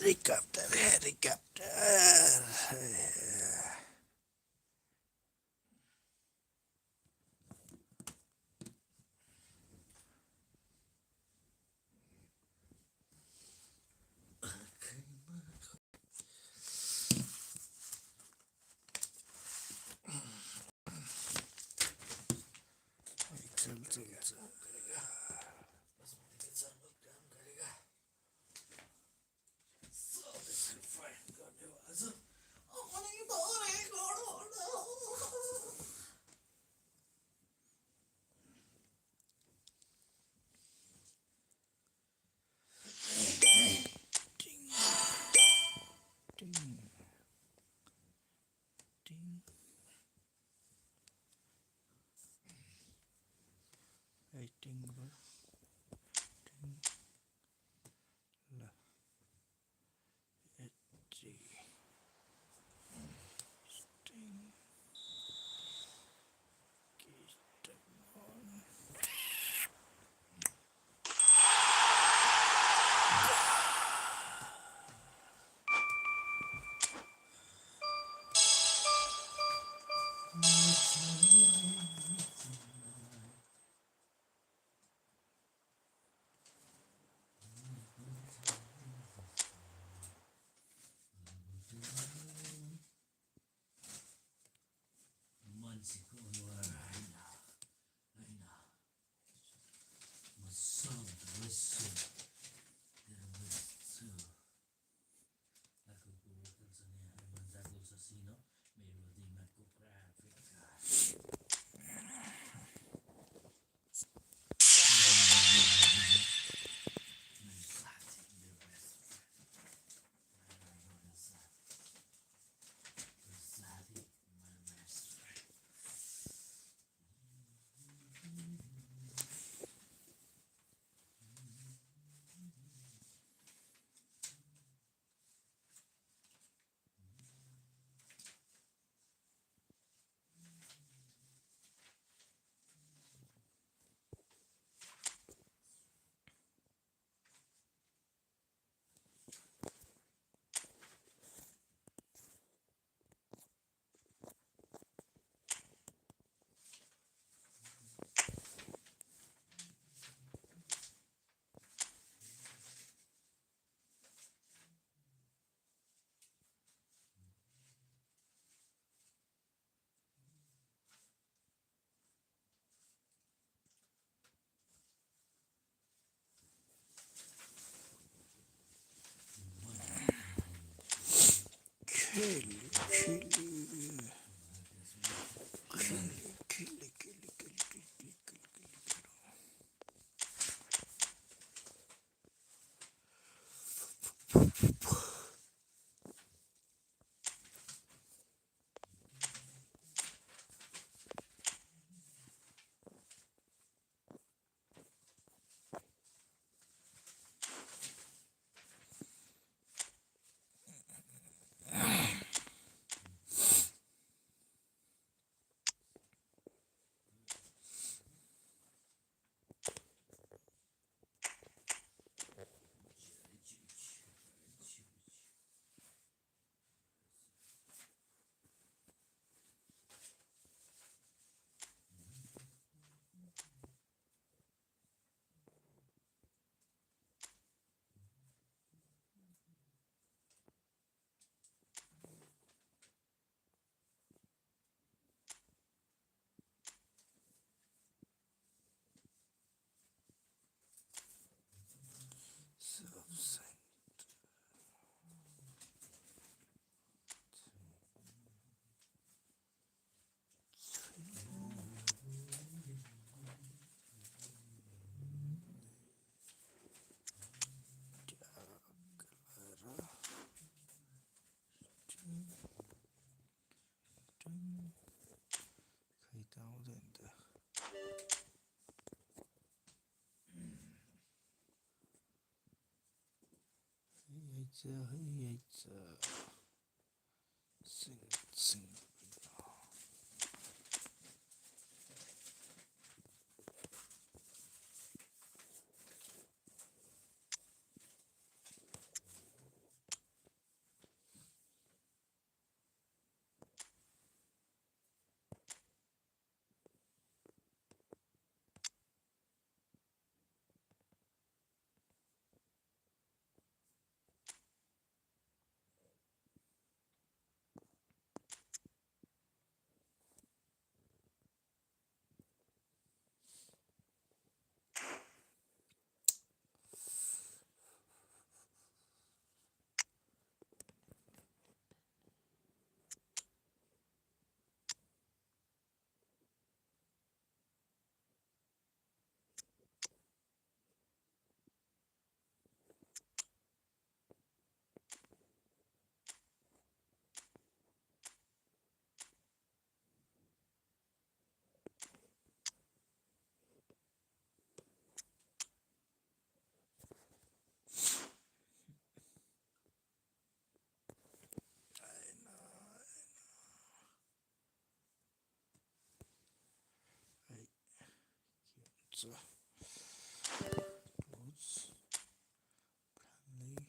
Helicopter. So close Bradley.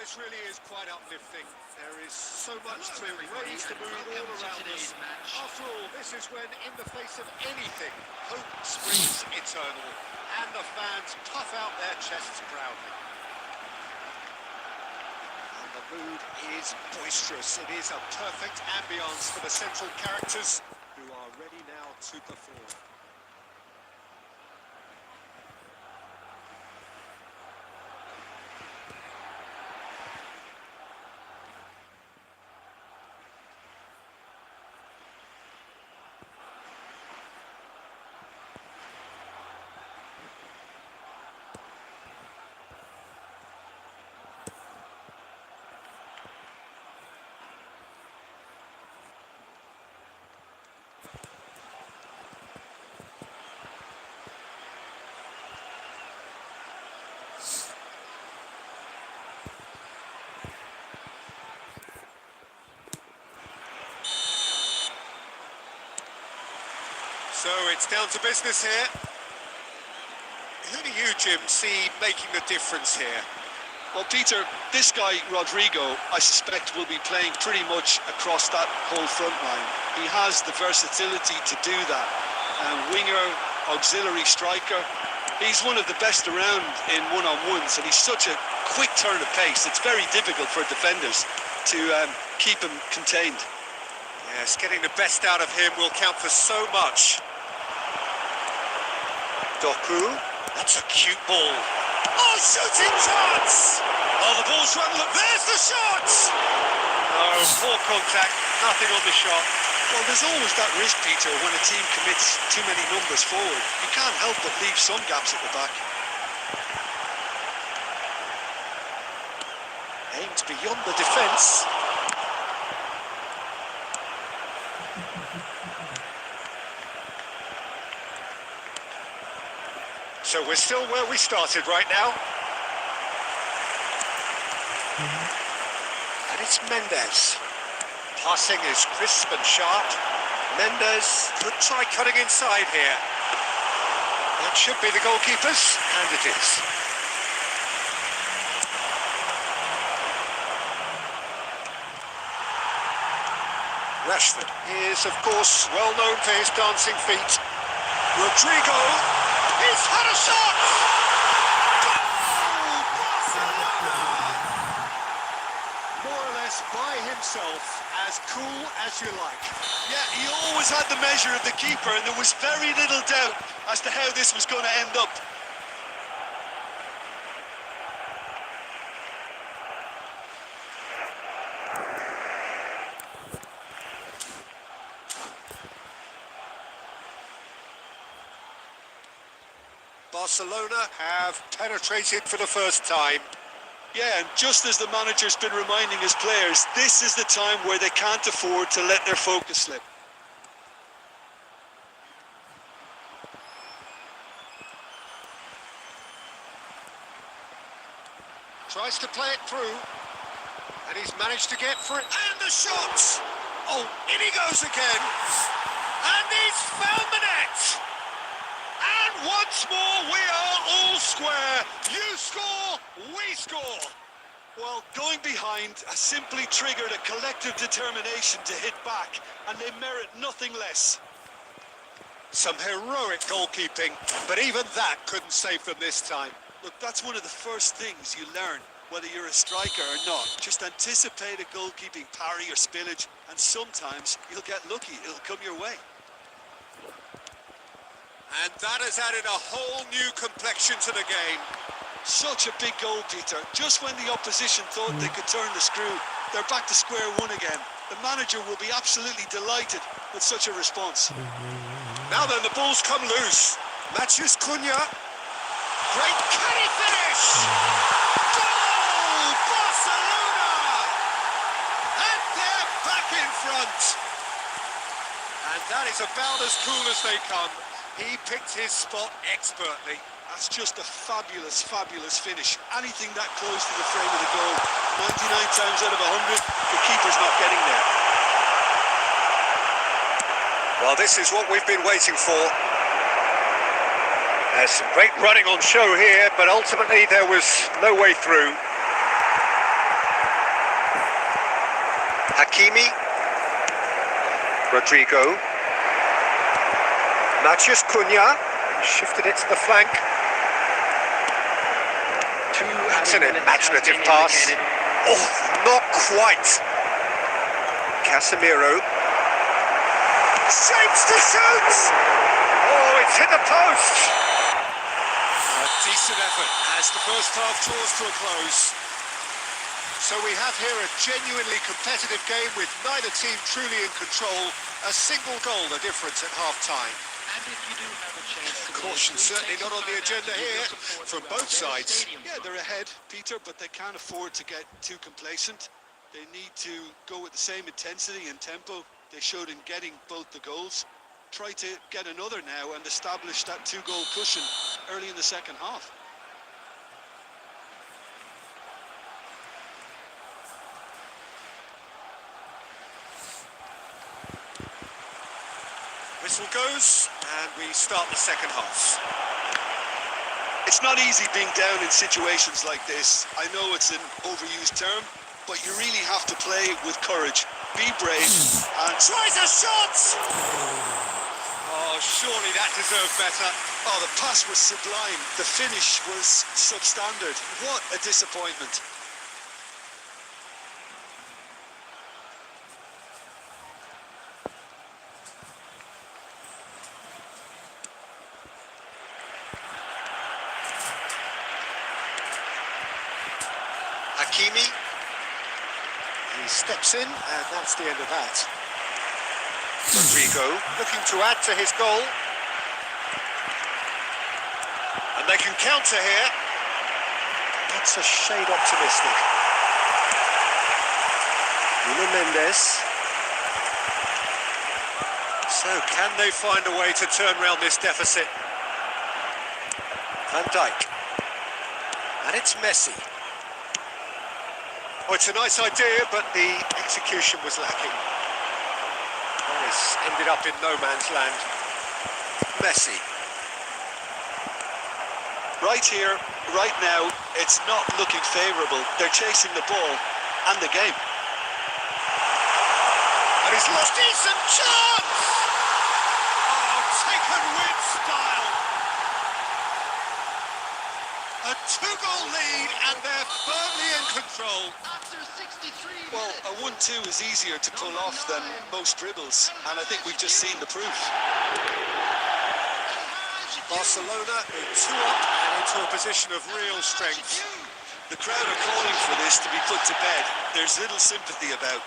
this really is quite uplifting. There is so much to raise the mood all around us. After all, this is when, in the face of anything, hope springs eternal, and the fans puff out their chests proudly. And the mood is boisterous. It is a perfect ambience for the central characters, who are ready now to perform. So it's down to business here. Who do you, Jim, see making the difference here? Well, Peter, this guy, Rodrigo, I suspect will be playing pretty much across that whole front line. He has the versatility to do that. Winger, auxiliary striker. He's one of the best around in one-on-ones, and he's such a quick turn of pace. It's very difficult for defenders to keep him contained. Yes, getting the best out of him will count for so much. Doku, that's a cute ball. Oh, shooting chance! Oh, the ball's run, look, there's the shot! Oh, poor contact, nothing on the shot. Well, there's always that risk, Peter, when a team commits too many numbers forward. You can't help but leave some gaps at the back. Aimed beyond the defence. So we're still where we started right now. And it's Mendes. Passing is crisp and sharp. Mendes could try cutting inside here. That should be the goalkeepers, and it is. Rashford is, of course, well known for his dancing feet. Rodrigo, he's had a shot! Goal! Barcelona! More or less by himself, as cool as you like. Yeah, he always had the measure of the keeper, and there was very little doubt as to how this was going to end up. Barcelona have penetrated for the first time. Yeah, and just as the manager's been reminding his players, this is the time where they can't afford to let their focus slip. Tries to play it through, and he's managed to get through it. And the shot! Oh, in he goes again! And he's found the net! And once more, we are all square. You score, we score. Well, going behind has simply triggered a collective determination to hit back, and they merit nothing less. Some heroic goalkeeping, but even that couldn't save them this time. Look, that's one of the first things you learn, whether you're a striker or not. Just anticipate a goalkeeping parry or spillage, and sometimes you'll get lucky. It'll come your way. And that has added a whole new complexion to the game. Such a big goal, Peter. Just when the opposition thought they could turn the screw, they're back to square one again. The manager will be absolutely delighted with such a response. Now then, the ball's come loose. Matthews Cunha. Great, can he finish? Goal! Barcelona! And they're back in front. And that is about as cool as they come. He picked his spot expertly. That's just a fabulous, fabulous finish. Anything that close to the frame of the goal, 99 times out of 100, the keeper's not getting there. Well, this is what we've been waiting for. There's some great running on show here, but ultimately there was no way through. Hakimi. Rodrigo. Matheus Cunha. Shifted it to the flank. That's an imaginative pass. Oh, not quite. Casemiro. Shapes to shoot! Oh, it's hit the post! A decent effort as the first half draws to a close. So we have here a genuinely competitive game with neither team truly in control. A single goal the difference at half-time. And if you do have a chance to Caution certainly not on the agenda here from both sides. Yeah, they're ahead, Peter, but they can't afford to get too complacent. They need to go with the same intensity and tempo they showed in getting both the goals. Try to get another now and establish that two-goal cushion early in the second half. Whistle goes, and we start the second half. It's not easy being down in situations like this. I know it's an overused term, but you really have to play with courage. Be brave and Tries a shot! Oh, surely that deserved better. oh, the pass was sublime. The finish was substandard. What a disappointment. Hakimi. He steps in, and that's the end of that. Rodrigo looking to add to his goal. And they can counter here. That's a shade optimistic. Nuno Mendes. So can they find a way to turn around this deficit? Van Dijk. And it's Messi. Oh, it's a nice idea, but the execution was lacking. And it's ended up in no man's land. Messi. Right here, right now, it's not looking favourable. They're chasing the ball and the game. And he's lost decent chance! Oh, taken with style! A two-goal lead, and they're firmly in control. After 63 Well, a 1-2 is easier to pull off than most dribbles, and I think we've just seen the proof. Barcelona in 2 up and into a position of real strength. The crowd are calling for this to be put to bed. There's little sympathy about.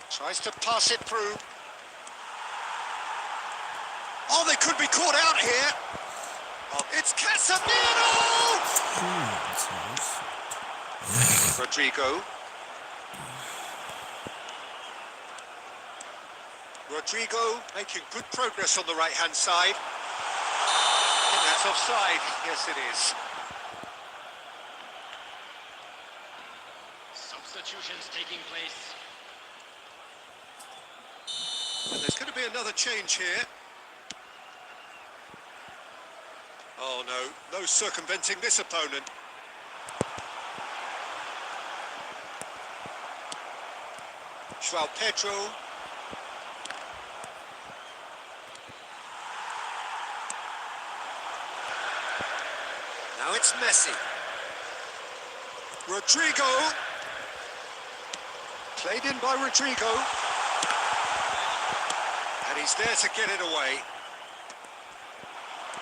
Tries to pass it through. Oh, they could be caught out here. Oh, it's Casemiro! Rodrigo. Rodrigo making good progress on the right-hand side. I think that's offside. Yes, it is. substitutions taking place. And there's going to be another change here. Oh no, no circumventing this opponent. João Pedro. Now it's Messi. Rodrigo. Played in by Rodrigo. And he's there to get it away.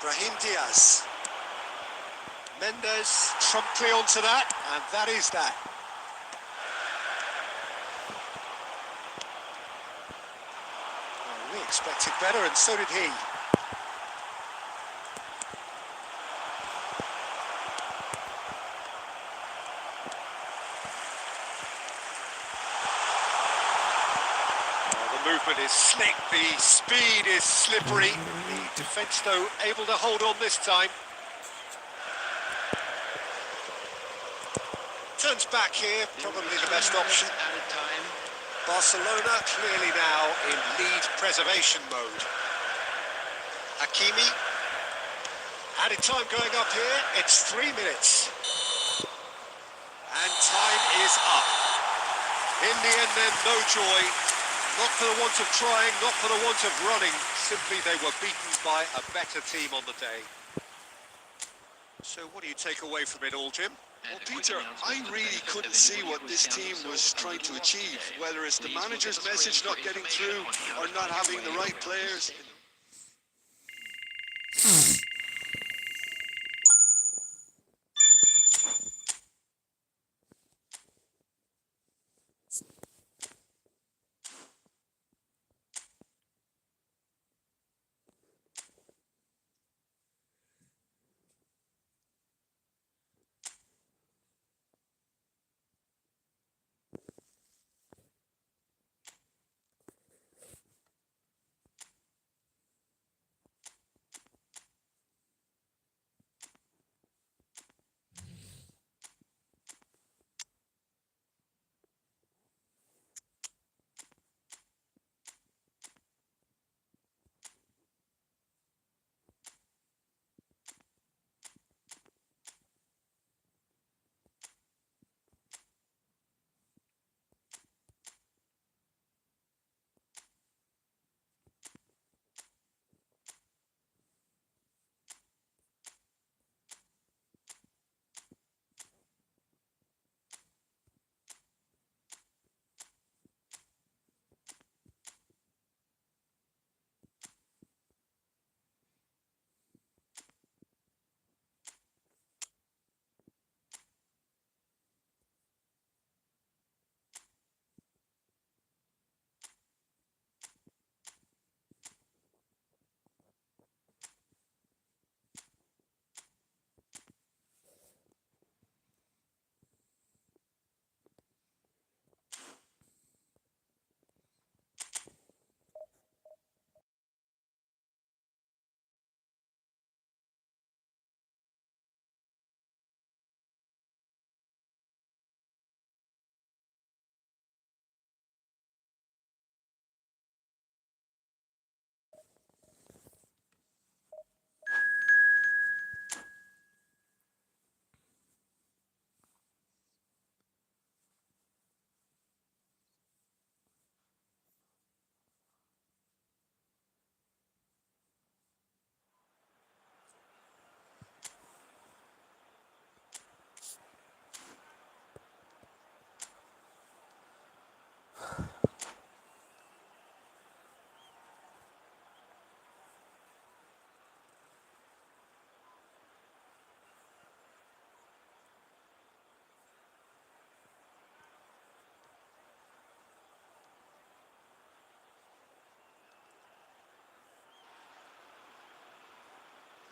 Brahim Diaz. Mendes promptly onto that, and that is that. Well, we expected better, and so did he. The movement is slick, the speed is slippery. The defence, though, able to hold on this time. Turns back here, probably the best option. Added time. Barcelona clearly now in lead preservation mode. Hakimi. Added time going up here, it's 3 minutes. And time is up. In the end then, no joy. Not for the want of trying, not for the want of running. Simply they were beaten by a better team on the day. So what do you take away from it all, Jim? Well, Peter, I really couldn't see what this team was trying to achieve, whether it's the manager's message not getting through or not having the right players.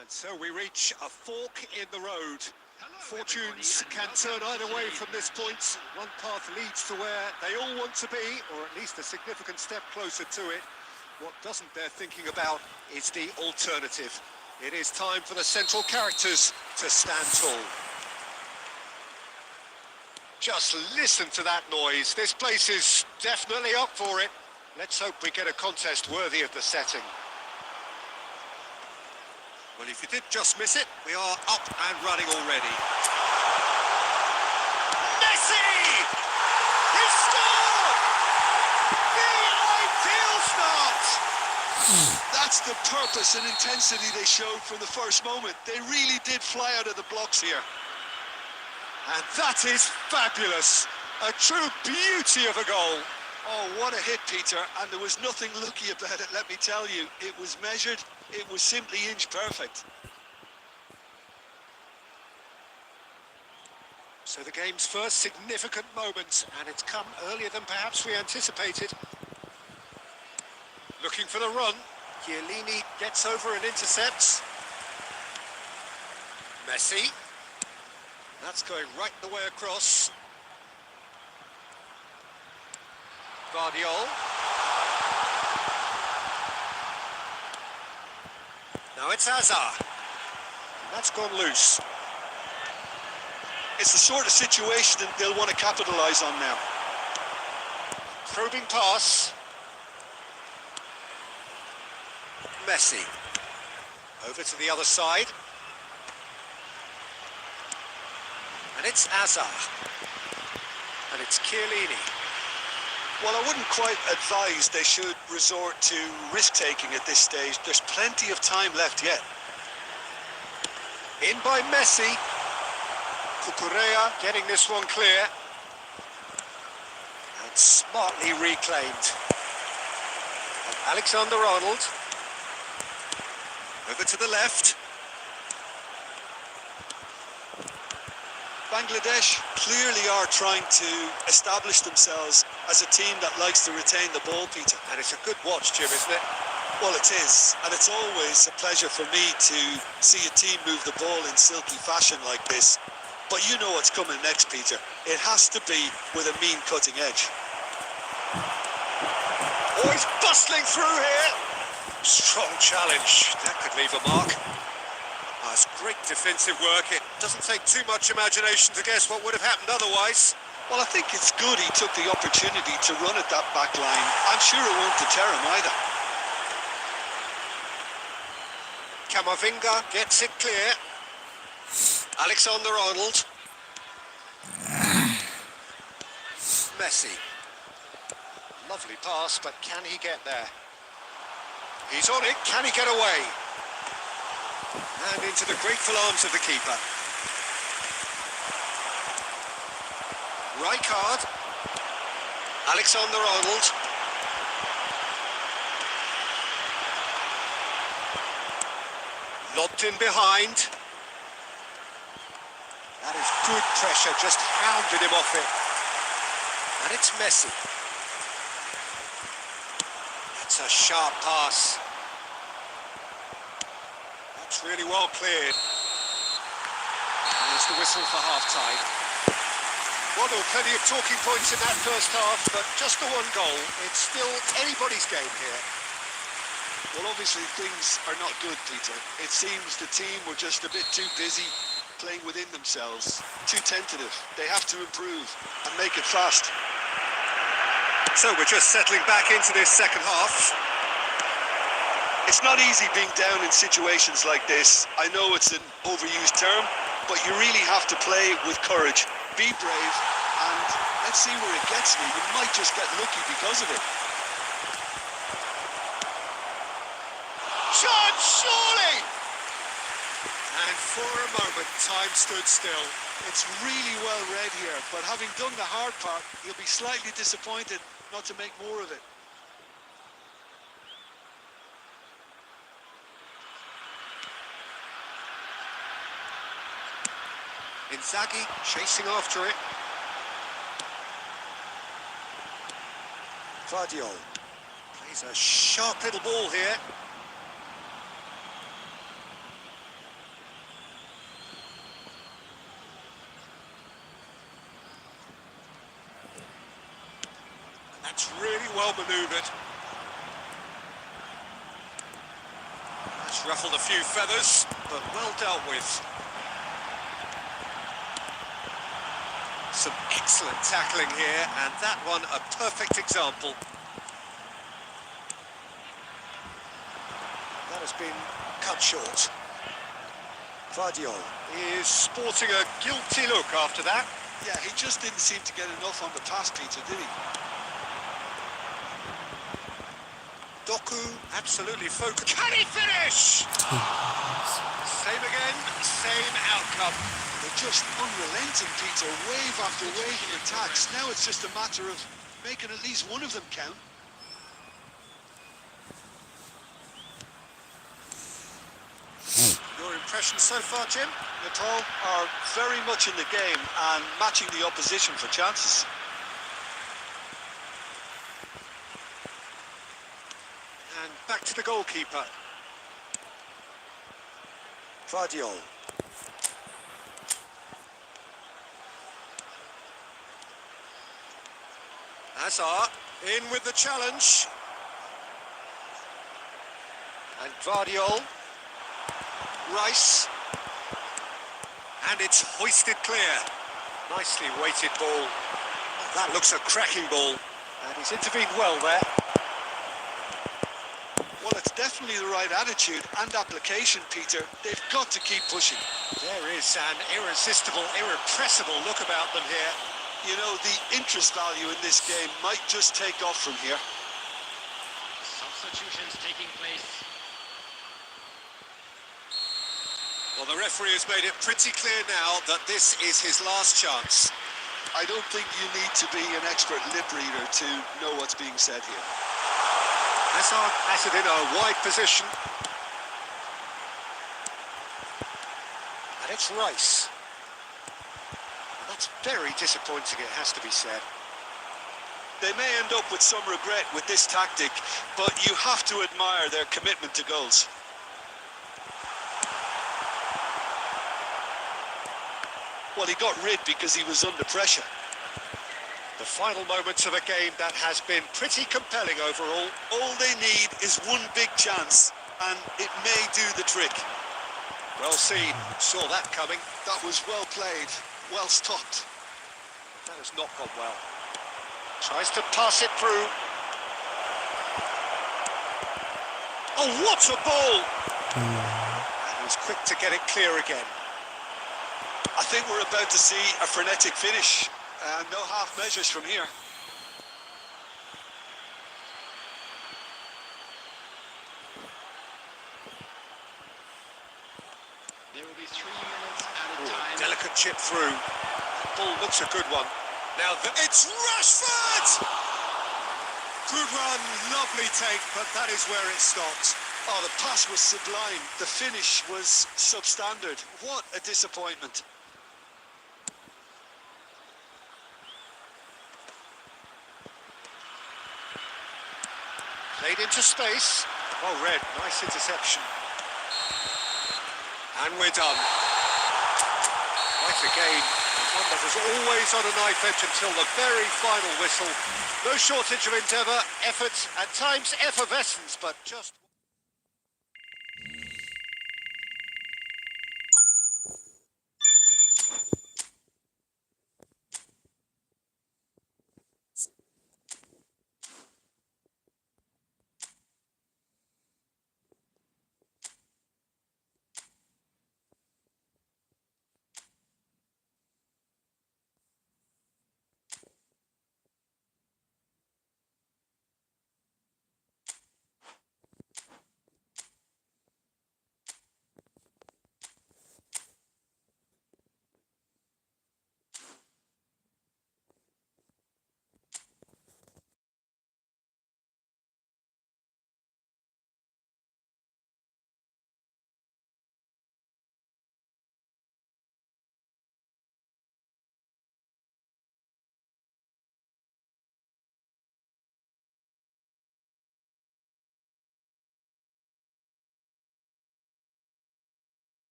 And so we reach a fork in the road. Fortunes can turn either way from this point. One path leads to where they all want to be, or at least a significant step closer to it. What doesn't bear thinking about is the alternative. It is time for the central characters to stand tall. Just listen to that noise. This place is definitely up for it. Let's hope we get a contest worthy of the setting. Well, if you did just miss it, we are up and running already. Messi! He scored! The ideal start! That's the purpose and intensity they showed from the first moment. They really did fly out of the blocks here. And that is fabulous. A true beauty of a goal. Oh, what a hit, Peter, and there was nothing lucky about it, let me tell you. It was measured, it was simply inch perfect. So the game's first significant moment, and it's come earlier than perhaps we anticipated. Looking for the run. Chiellini gets over and intercepts. Messi. That's going right the way across. Guardiol. Now it's Hazard. That's gone loose. It's the sort of situation that they'll want to capitalise on now. Probing pass. Messi. Over to the other side. And it's Hazard. And it's Chiellini. Well, I wouldn't quite advise they should resort to risk-taking at this stage. There's plenty of time left yet. In by Messi. Cucurella getting this one clear. And smartly reclaimed. And Alexander-Arnold. Over to the left. Bangladesh clearly are trying to establish themselves as a team that likes to retain the ball, Peter. And it's a good watch, Jim, isn't it? Well, it is, and it's always a pleasure for me to see a team move the ball in silky fashion like this. But you know what's coming next, Peter. It has to be with a mean cutting edge. Oh, he's bustling through here. Strong challenge. That could leave a mark. That's great defensive work. It doesn't take too much imagination to guess what would have happened otherwise. Well, I think it's good he took the opportunity to run at that back line. I'm sure it won't deter him either. Camavinga gets it clear. Alexander-Arnold. Messi. Lovely pass, but can he get there? He's on it. Can he get away? And into the grateful arms of the keeper. Rijkaard. Alexander-Arnold. Lobbed in behind. That is good pressure, just hounded him off it. And it's Messi. That's a sharp pass. That's really well cleared. There's the whistle for half-time. Well, there were plenty of talking points in that first half, but just the one goal. It's still anybody's game here. Well, obviously things are not good, Peter. It seems the team were just a bit too busy playing within themselves, too tentative. They have to improve and make it fast. So we're just settling back into this second half. It's not easy being down in situations like this. I know it's an overused term, but you really have to play with courage. Be brave, and let's see where it gets me. You might just get lucky because of it. Chance, surely! And for a moment, time stood still. It's really well read here, but having done the hard part, he'll be slightly disappointed not to make more of it. Inzaghi chasing after it. Guardiola plays a sharp little ball here. And that's really well manoeuvred. That's ruffled a few feathers, but well dealt with. Some excellent tackling here, and that one a perfect example. That has been cut short. Guardiola is sporting a guilty look after that. Yeah, he just didn't seem to get enough on the pass, Peter, did he? Doku absolutely focused. Can he finish? Same again, same outcome. They're just unrelenting, Peter, wave after wave of attacks. Now it's just a matter of making at least one of them count. Your impression so far, Jim? Nepal are very much in the game and matching the opposition for chances. And back to the goalkeeper. Guardiola. Hazard in with the challenge. And Guardiola. Rice. And it's hoisted clear. Nicely weighted ball. That looks a cracking ball. And he's intervened well there. Well, it's definitely the right attitude and application, Peter. They've got to keep pushing. There is an irresistible, irrepressible look about them here. You know, the interest value in this game might just take off from here. Substitutions taking place. Well, the referee has made it pretty clear now that this is his last chance. I don't think you need to be an expert lip reader to know what's being said here. Hazard has it in a wide position. And it's Rice. And that's very disappointing, it has to be said. They may end up with some regret with this tactic, but you have to admire their commitment to goals. Well, he got rid because he was under pressure. The final moments of a game that has been pretty compelling overall. All they need is one big chance, and it may do the trick. Well seen, saw that coming. That was well played, well stopped. That has not gone well. Tries to pass it through. Oh, what a ball! And he was quick to get it clear again. I think we're about to see a frenetic finish. No half measures from here. There will be 3 minutes at a time. Delicate chip through. Ball looks a good one. Now it's Rashford! Good run, lovely take, but that is where it stops. Oh, the pass was sublime. The finish was substandard. What a disappointment. Played into space. Well read, nice interception. And we're done. Quite a game, one that was always on a knife edge until the very final whistle. No shortage of endeavour, effort, at times effervescence, but just...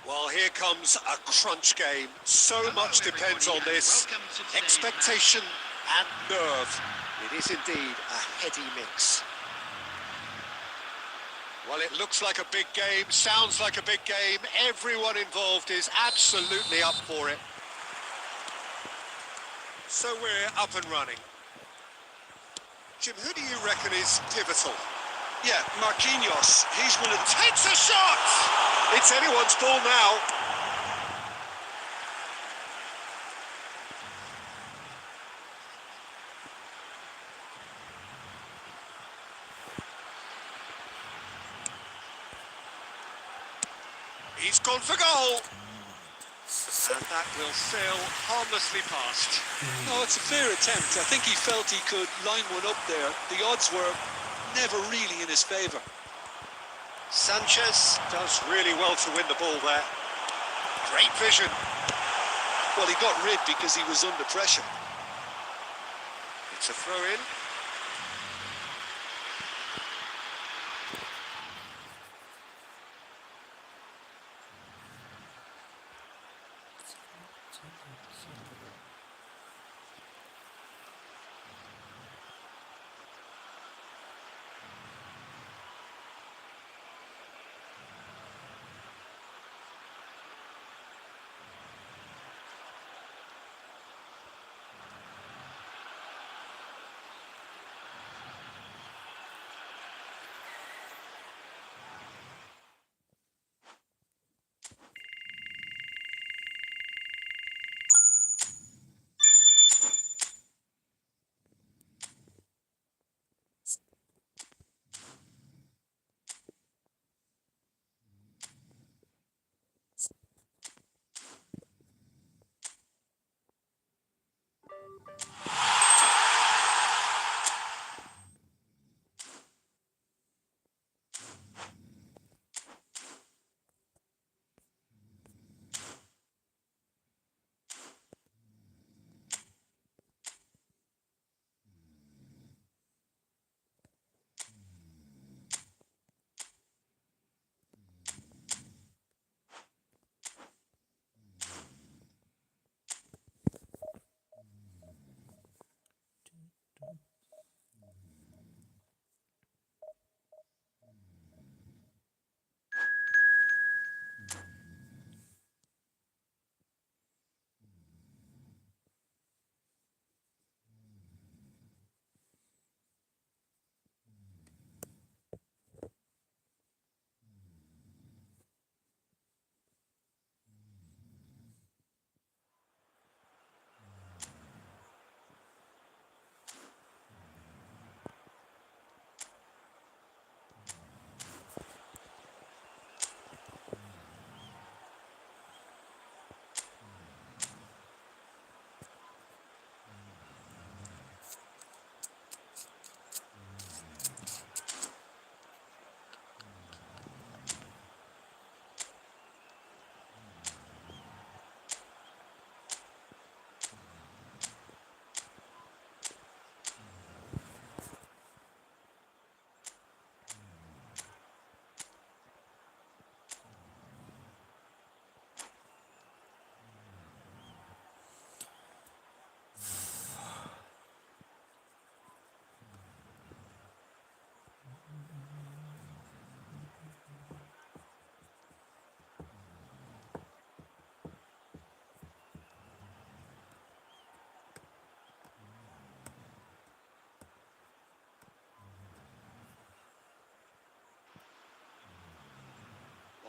Well, here comes a crunch game. So much depends on this. Expectation and nerve. It is indeed a heady mix. Well, it looks like a big game, sounds like a big game. Everyone involved is absolutely up for it. So we're up and running. Jim, who do you reckon is pivotal? Yeah, Marquinhos, he's one of the... Takes a shot! It's anyone's ball now. He's gone for goal. And that will sail harmlessly past. No, it's a fair attempt. I think he felt he could line one up there. The odds were never really in his favour. Sanchez does really well to win the ball there. Great vision. Well, he got rid because he was under pressure. It's a throw-in.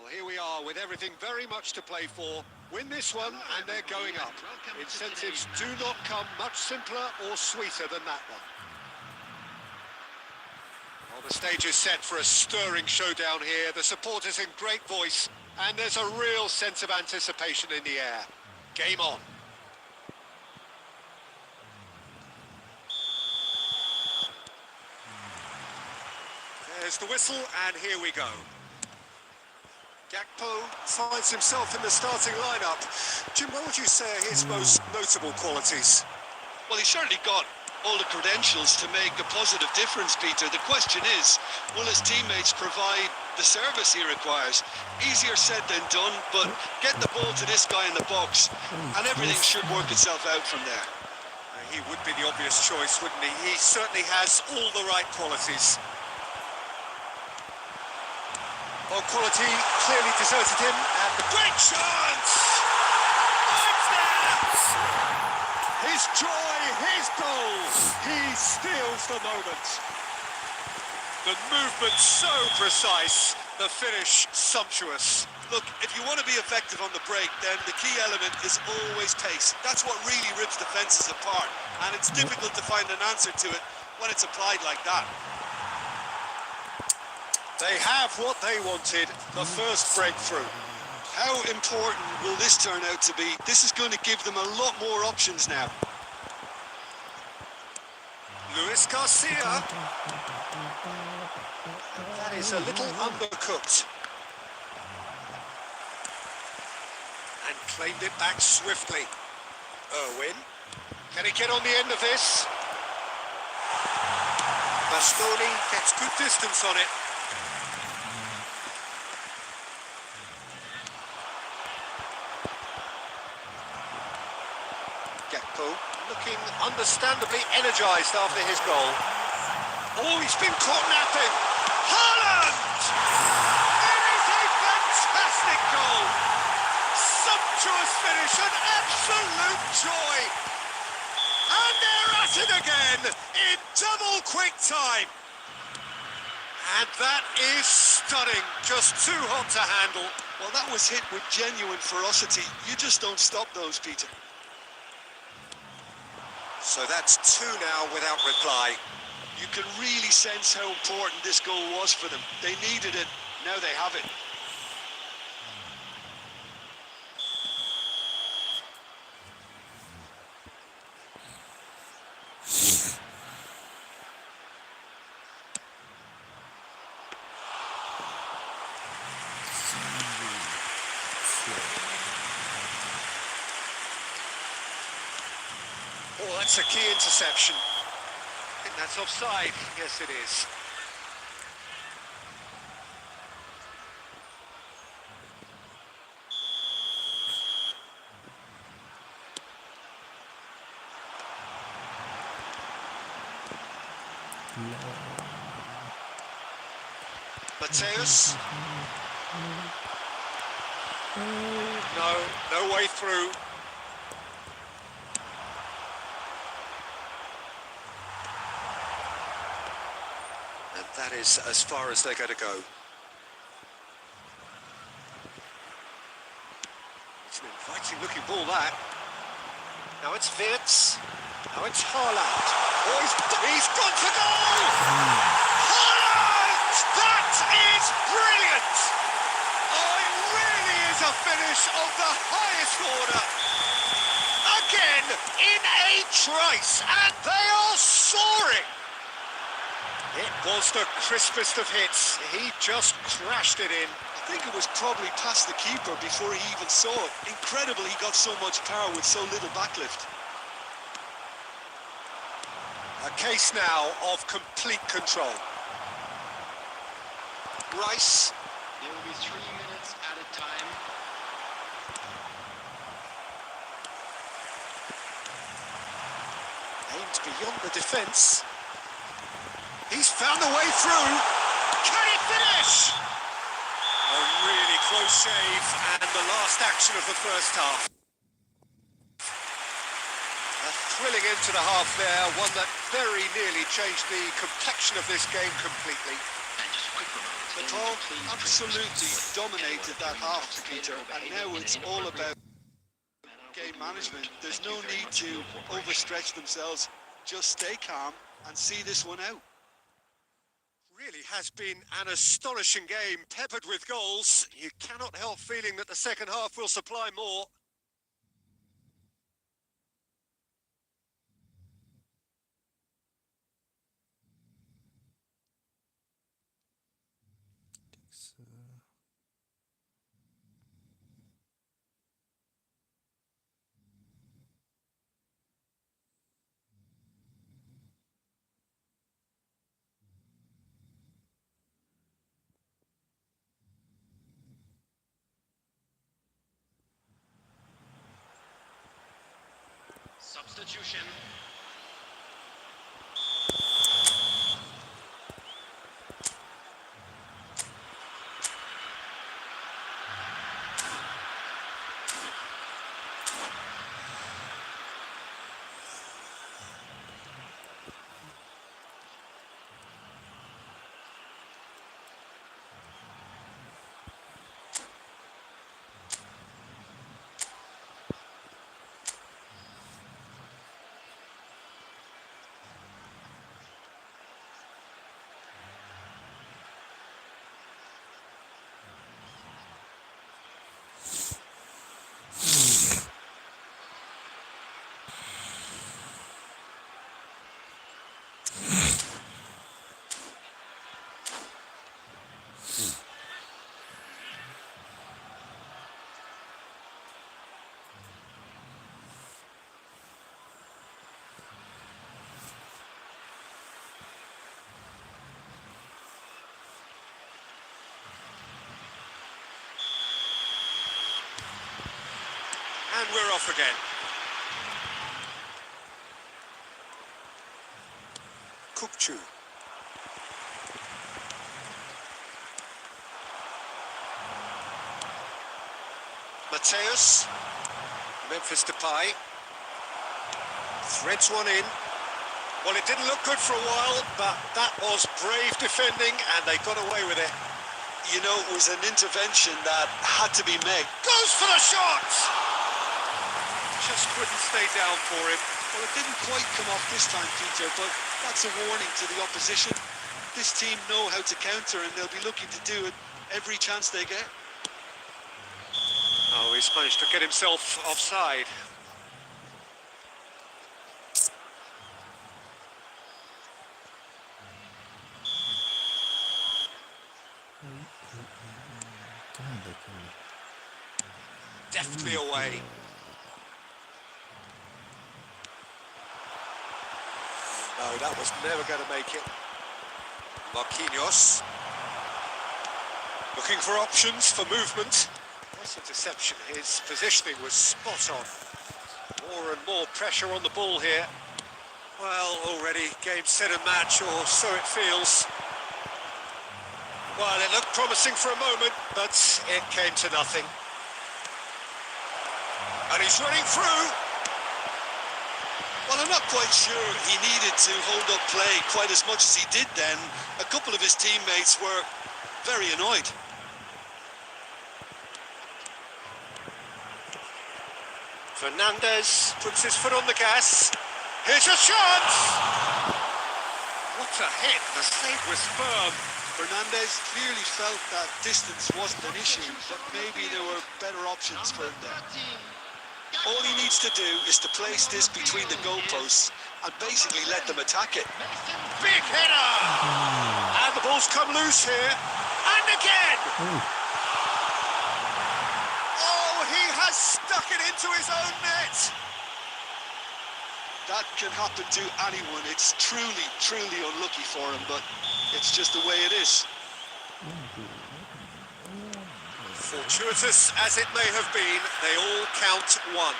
Well, here we are with everything very much to play for. Win this one and they're going up. Incentives do not come much simpler or sweeter than that one. Well, the stage is set for a stirring showdown here. The supporters in great voice and there's a real sense of anticipation in the air. Game on. There's the whistle and here we go. Gakpo finds himself in the starting lineup. Jim, what would you say are his most notable qualities? Well, he's certainly got all the credentials to make a positive difference, Peter. The question is, will his teammates provide the service he requires. Easier said than done, but get the ball to this guy in the box, and everything should work itself out from there. He would be the obvious choice, wouldn't he? He certainly has all the right qualities. Well, quality clearly deserted him, and the great chance! It's there! His joy, his goal! He steals the moment. The movement so precise, the finish sumptuous. Look, if you want to be effective on the break, then the key element is always pace. That's what really rips defences apart, and it's difficult to find an answer to it when it's applied like that. They have what they wanted, the first breakthrough. How important will this turn out to be? This is going to give them a lot more options now. Luis Garcia. That is a little undercooked. And claimed it back swiftly. Irwin. Can he get on the end of this? Bastoni gets good distance on it. Looking understandably energised after his goal. Oh, he's been caught napping. Haaland! It is a fantastic goal. Sumptuous finish, an absolute joy. And they're at it again in double quick time. And that is stunning, just too hot to handle. Well, that was hit with genuine ferocity. You just don't stop those, Peter. So that's two now without reply. You can really sense how important this goal was for them. They needed it, now they have it. Oh, that's a key interception. I think that's offside. Yes, it is. Mateus. No way through. And that is as far as they're going to go. It's an inviting looking ball, that. Now it's Wirtz. Now it's Haaland. Oh, he's gone for goal! Haaland! That is brilliant! Oh, it really is a finish of the highest order. Again, in a trice, and they are soaring. It was the crispest of hits. He just crashed it in. I think it was probably past the keeper before he even saw it. Incredible he got so much power with so little backlift. A case now of complete control. Rice. There will be 3 minutes at a time. Aimed beyond the defence. He's found a way through. Can he finish? A really close save and the last action of the first half. A thrilling end to the half there, one that very nearly changed the complexion of this game completely. And just wait for a moment. Nepal absolutely dominated that half, Peter, and now it's all about game management. There's no need to overstretch themselves. Just stay calm and see this one out. Really has been an astonishing game, peppered with goals. You cannot help feeling that the second half will supply more. Substitution. And we're off again. Kupchu. Mateus. Memphis Depay. Threads one in. Well, it didn't look good for a while, but that was brave defending, and they got away with it. You know, it was an intervention that had to be made. Goes for the shot! Just couldn't stay down for him. Well, it didn't quite come off this time, Peter, but that's a warning to the opposition. This team know how to counter, and they'll be looking to do it every chance they get. Oh, he's managed to get himself offside. Deftly away. No, that was never going to make it. Marquinhos. Looking for options for movement. Nice interception. His positioning was spot on. More and more pressure on the ball here. Well, already game, set and match, or so it feels. Well, it looked promising for a moment, but it came to nothing. And he's running through. Well, I'm not quite sure he needed to hold up play quite as much as he did then. A couple of his teammates were very annoyed. Fernandez puts his foot on the gas. Here's a shot! What a hit. The save was firm. Fernandez clearly felt that distance wasn't an issue, but maybe there were better options for him there. All he needs to do is to place this between the goalposts and basically let them attack it. Big header! And the ball's come loose here. And again! Oh, he has stuck it into his own net! That can happen to anyone. It's truly, truly unlucky for him, but it's just the way it is. Fortuitous as it may have been, they all count one.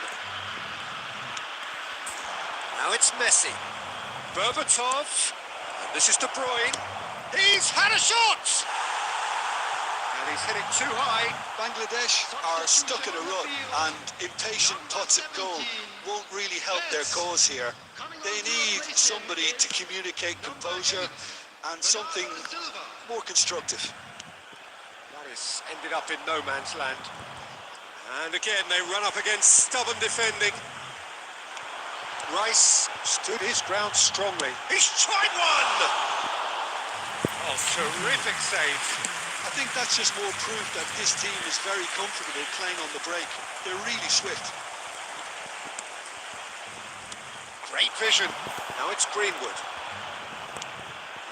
Now it's Messi. Berbatov. And this is De Bruyne. He's had a shot! And he's hit it too high. Bangladesh are stuck in a rut, and impatient putts at goal won't really help their cause here. They need somebody to communicate composure and something more constructive. That has ended up in no man's land. And again, they run up against stubborn defending. Rice stood his ground strongly. He's tried one! Oh, terrific save. I think that's just more proof that this team is very comfortable playing on the break. They're really swift. Great vision. Now it's Greenwood.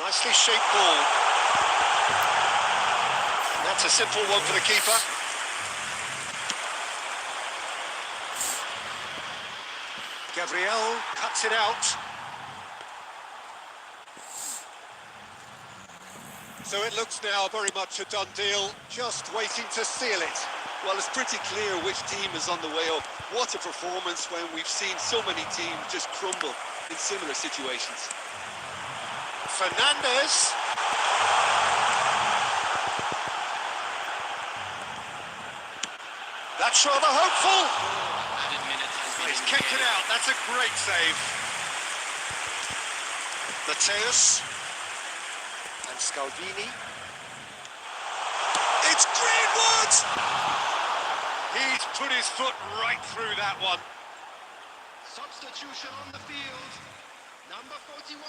Nicely shaped ball. And that's a simple one for the keeper. Gabriel cuts it out. So it looks now very much a done deal, just waiting to seal it. Well, it's pretty clear which team is on the way up. What a performance when we've seen so many teams just crumble in similar situations. Fernandez. That's rather hopeful. Added minute has been He's kept it out. That's a great save. Mateus and Scalvini. It's Greenwood! He's put his foot right through that one. Substitution on the field. Number 41,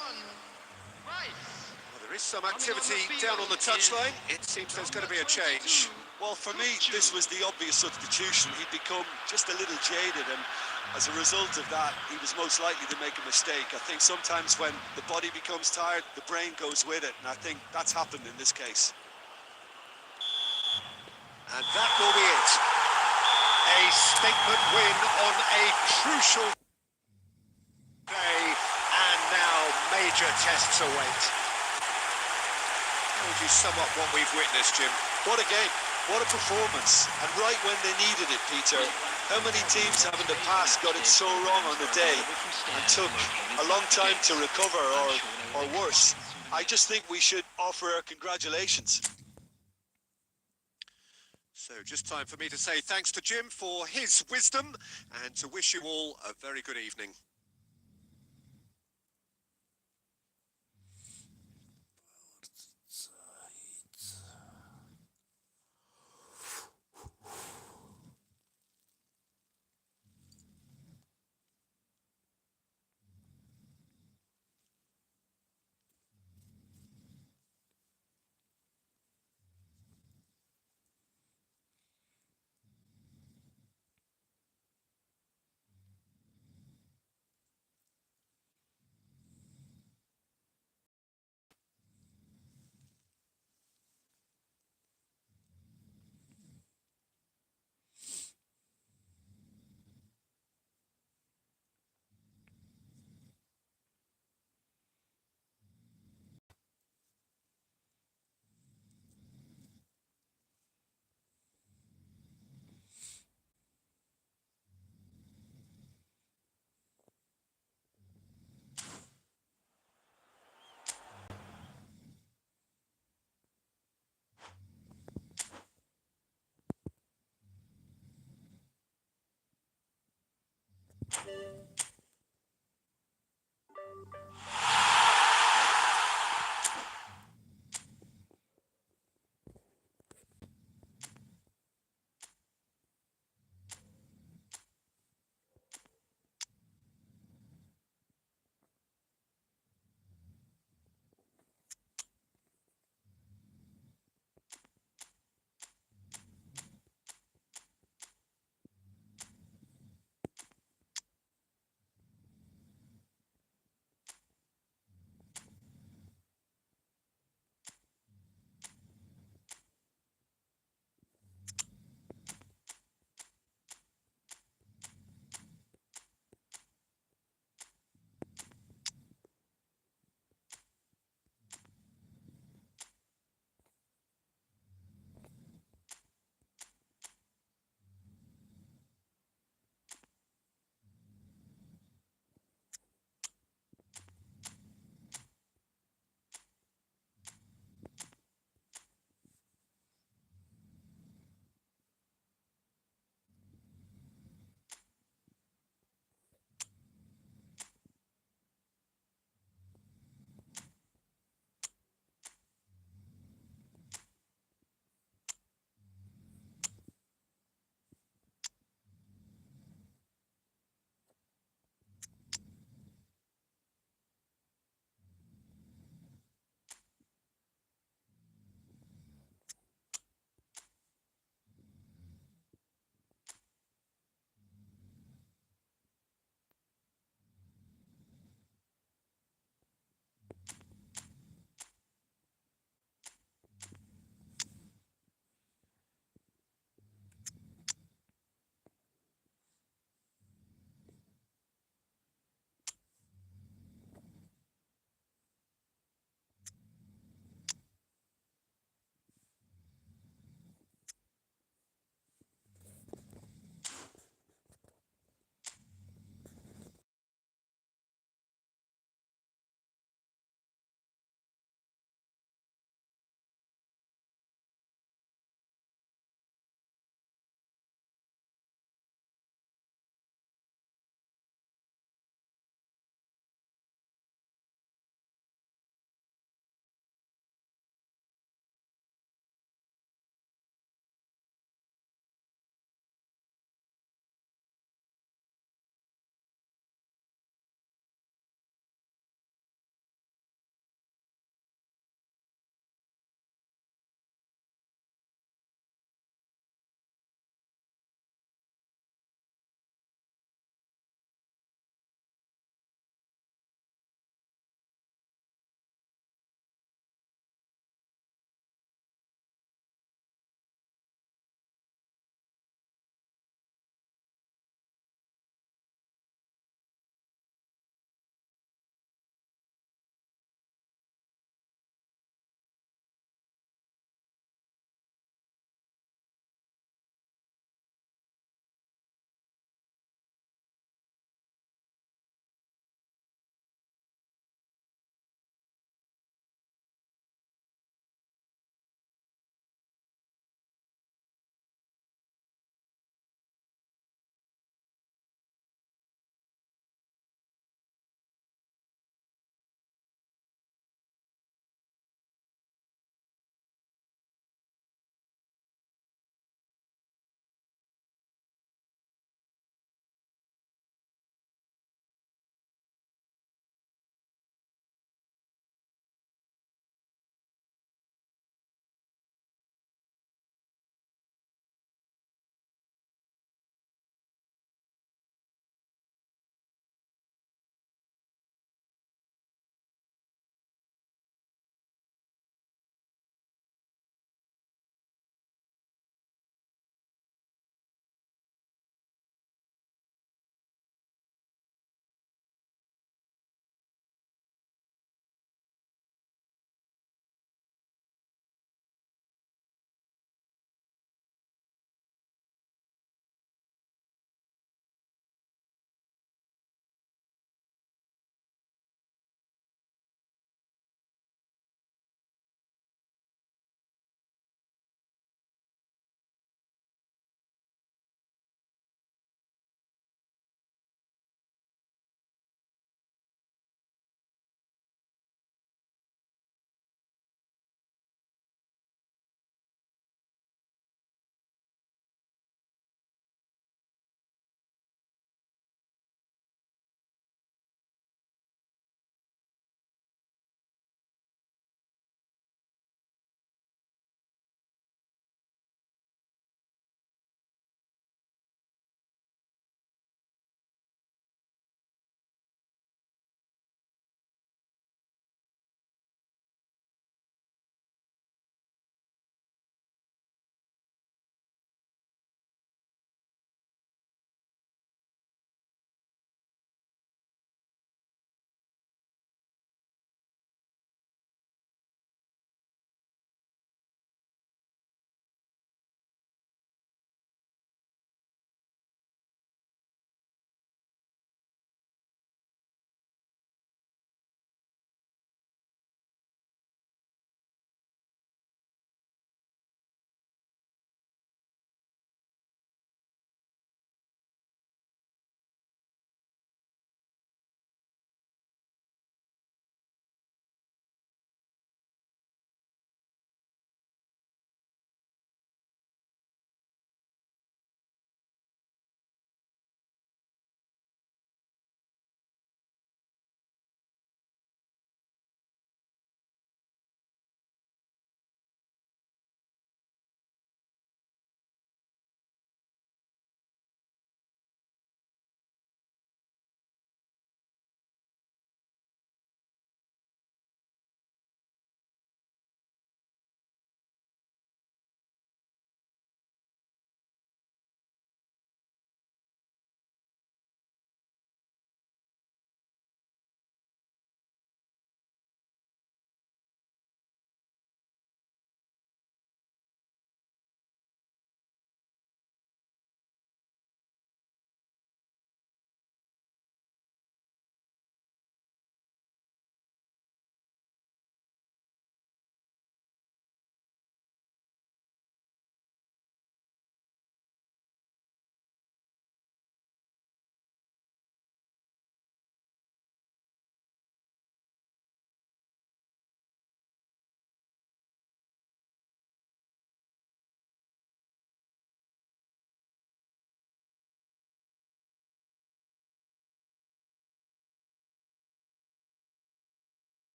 Rice. Well, there is some activity down on the touchline. It seems there's going to be a change. Well, for me, this was the obvious substitution. He'd become just a little jaded, and as a result of that, he was most likely to make a mistake. I think sometimes when the body becomes tired, the brain goes with it, and I think that's happened in this case. And that will be it. A statement win on a crucial day, and now major tests await. How would you sum up what we've witnessed, Jim? What a game, what a performance, and right when they needed it, Peter. How many teams have in the past got it so wrong on the day and took a long time to recover, or worse? I just think we should offer our congratulations. So just time for me to say thanks to Jim for his wisdom and to wish you all a very good evening.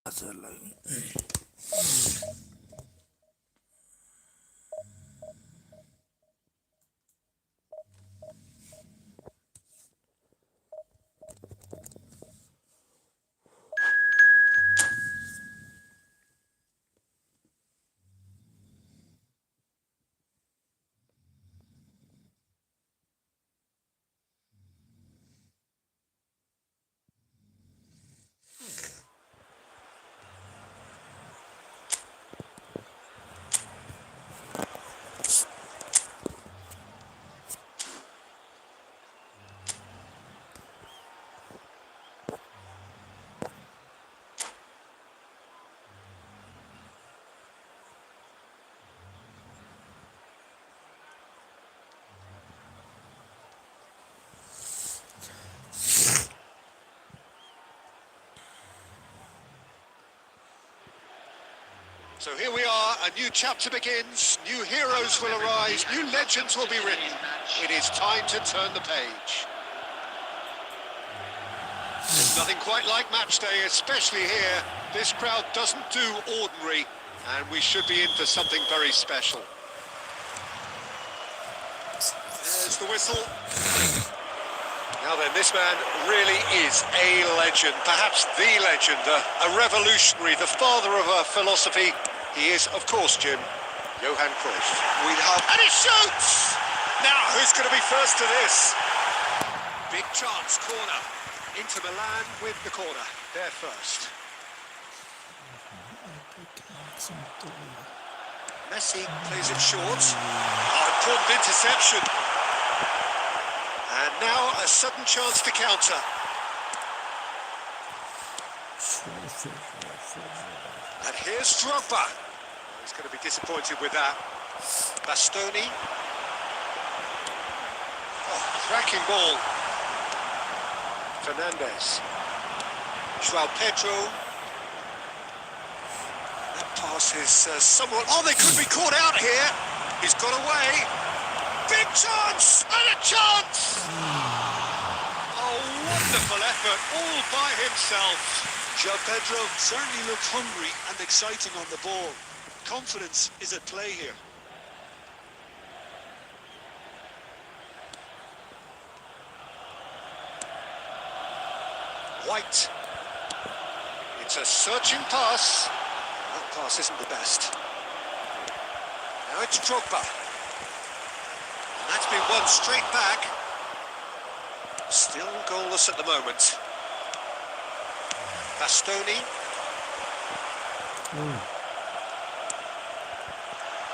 hazırlayın. So here we are, a new chapter begins, new heroes will arise, new legends will be written. It is time to turn the page. There's nothing quite like match day, especially here. This crowd doesn't do ordinary, and we should be in for something very special. There's the whistle. Now then, this man really is a legend, perhaps the legend, a revolutionary, the father of a philosophy. He is, of course, Jim, Johan Cruyff. We'd have... And he shoots! Now, who's going to be first to this? Big chance, corner. Inter Milan with the corner. They're first. Messi plays it short. Oh, important interception. And now a sudden chance to counter. And here's Drogba. Oh, he's going to be disappointed with that. Bastoni. Oh, cracking ball. Fernandez. João Pedro. That pass is somewhat... Oh, they could be caught out here. He's got away. Big chance! And a chance! Oh, wonderful effort, all by himself. João Pedro certainly looked hungry and exciting on the ball. Confidence is at play here. White. It's a searching pass. That pass isn't the best. Now it's Drogba. And that's been won straight back. Still goalless at the moment. Bastoni.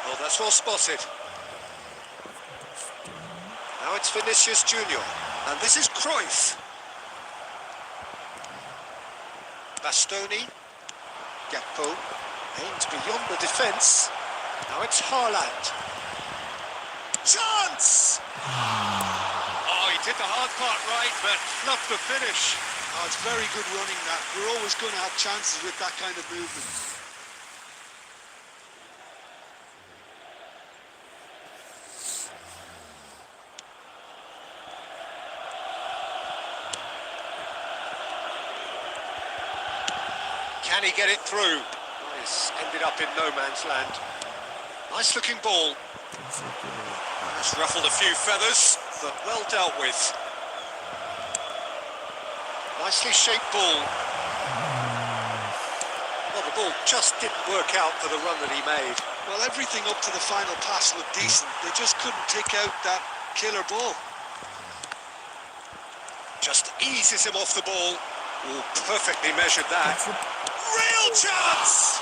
Oh, that's well spotted. Now it's Vinicius Junior. And this is Cruyff. Bastoni. Gakpo. Aims beyond the defence. Now it's Haaland. Chance! Oh, he did the hard part right, but fluffed the finish. Oh, it's very good running that. We're always going to have chances with that kind of movement. Can he get it through? Oh, he's ended up in no man's land. Nice looking ball. That's ruffled a few feathers, but well dealt with. Nicely shaped ball. Well, the ball just didn't work out for the run that he made. Well, everything up to the final pass looked decent. They just couldn't take out that killer ball. Just eases him off the ball. Oh, perfectly measured that. Real chance!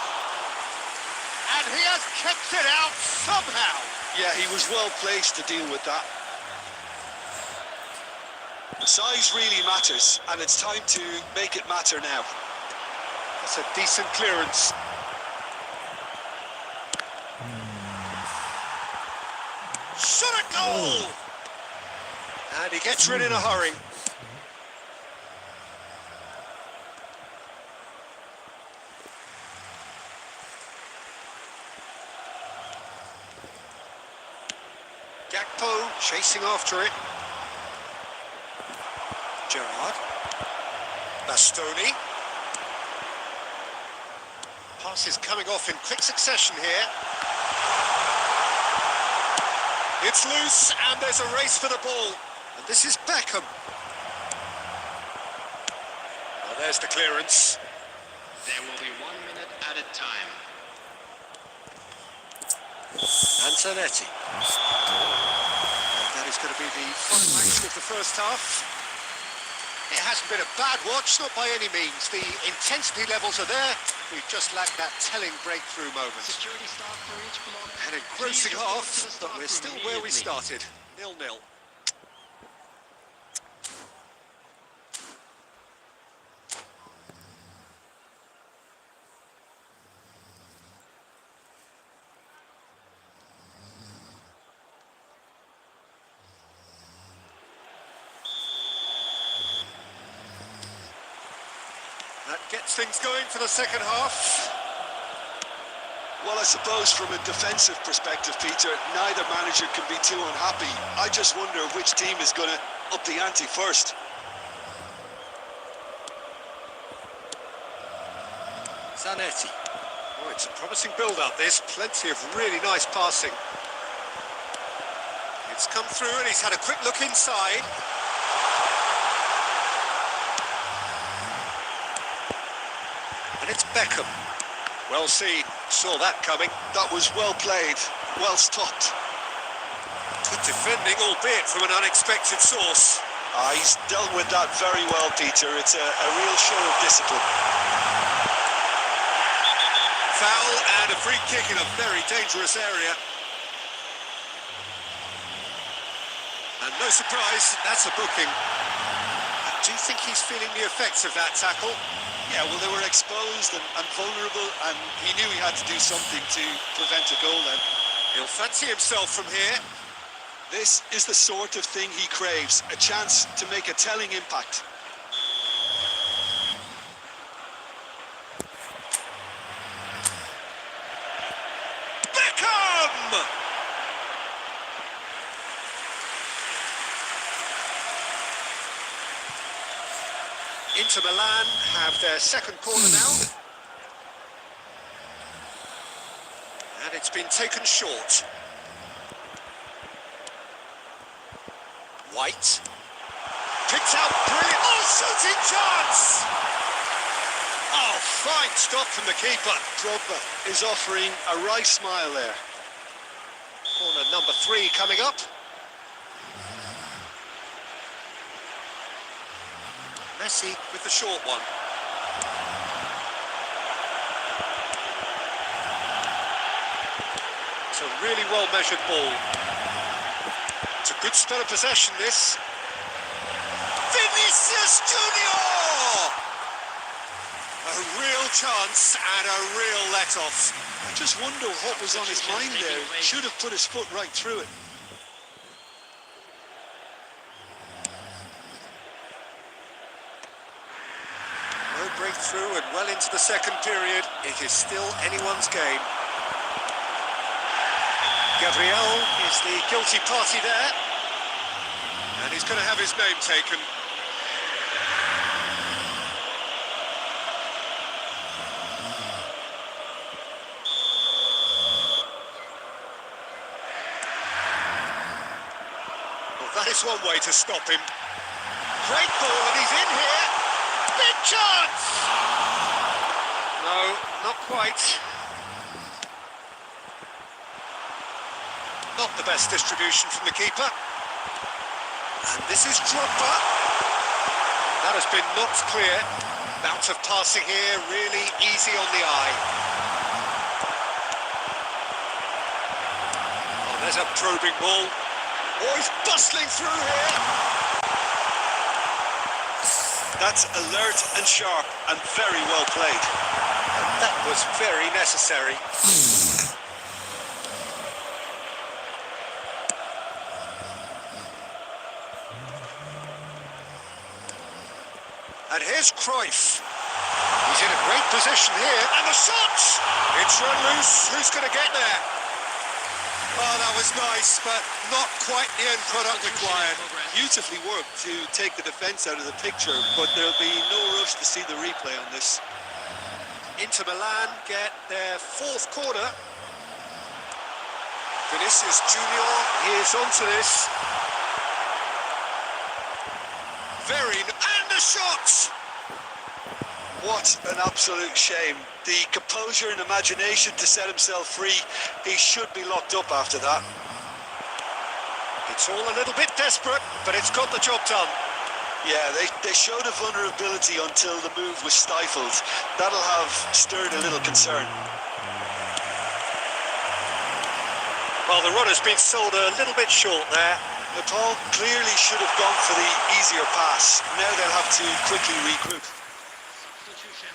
And he has kept it out somehow. Yeah, he was well placed to deal with that. Size really matters, and it's time to make it matter now. That's a decent clearance. Shot a goal! And he gets rid in a hurry. Gakpo chasing after it. Gerrard. Bastoni. Passes coming off in quick succession here. It's loose, and there's a race for the ball. And this is Beckham. Well, there's the clearance. There will be 1 minute at a time. Antonetti. And that is going to be the final action of the first half. It hasn't been a bad watch, not by any means. The intensity levels are there. We've just lacked that telling breakthrough moment. Security staff for each block. An engrossing Please report half, to the but staff we're room still where we immediately. started. 0-0. That gets things going for the second half. Well, I suppose from a defensive perspective, Peter, neither manager can be too unhappy. I just wonder which team is going to up the ante first. Zanetti. Oh, it's a promising build-up, this. Plenty of really nice passing. It's come through and he's had a quick look inside. And it's Beckham. Well seen. Saw that coming. That was well played, well stopped. Good defending, albeit from an unexpected source. He's dealt with that very well, Peter. It's a real show of discipline. Foul and a free kick in a very dangerous area. And no surprise, that's a booking. Do you think he's feeling the effects of that tackle? Yeah, well, they were exposed and vulnerable, and he knew he had to do something to prevent a goal then. He'll fancy himself from here. This is the sort of thing he craves, a chance to make a telling impact. Beckham! Inter Milan have their second corner now. And it's been taken short. White. Picked out brilliant. Oh, shooting chance! Oh, fine stop from the keeper. Drogba is offering a right smile there. Corner number 3 coming up. Messi with the short one. It's a really well-measured ball. It's a good spell of possession, this. Vinicius Junior! A real chance and a real let-off. I just wonder what was on his mind there. Should have put his foot right through it. No breakthrough and well into the second period. It is still anyone's game. Gabriel is the guilty party there. And he's going to have his name taken. Well, that is one way to stop him. Great ball, and he's in here. Big chance! No, not quite. Not the best distribution from the keeper. And this is Drogba. That has been knocked clear. Bout of passing here, really easy on the eye. Oh, there's a probing ball. Oh, he's bustling through here. That's alert and sharp and very well played. And that was very necessary. And here's Cruyff. He's in a great position here. And the shot! It's run loose. Who's going to get there? Oh, that was nice, but not quite the end product required. Beautifully worked to take the defence out of the picture, but there'll be no rush to see the replay on this. Inter Milan get their fourth corner. Vinicius Junior, he is onto this. And the shot! What an absolute shame. The composure and imagination to set himself free. He should be locked up after that. It's all a little bit desperate, but it's got the job done. Yeah, they showed a vulnerability until the move was stifled. That'll have stirred a little concern. Well, the run has been sold a little bit short there. Nepal clearly should have gone for the easier pass. Now they'll have to quickly regroup. Substitution.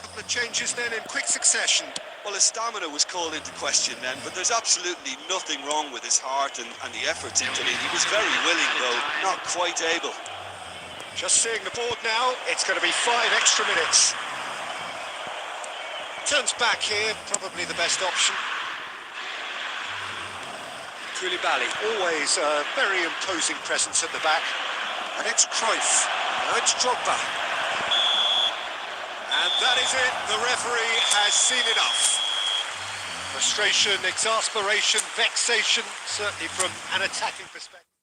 Couple of changes then in quick succession. Well, his stamina was called into question then, but there's absolutely nothing wrong with his heart and the efforts into it. He was very willing, though, not quite able. Just seeing the board now, it's going to be 5 extra minutes. Turns back here, probably the best option. Koulibaly, always a very imposing presence at the back. And it's Cruyff, now it's Drogba. And that is it, the referee has seen enough. Frustration, exasperation, vexation, certainly from an attacking perspective.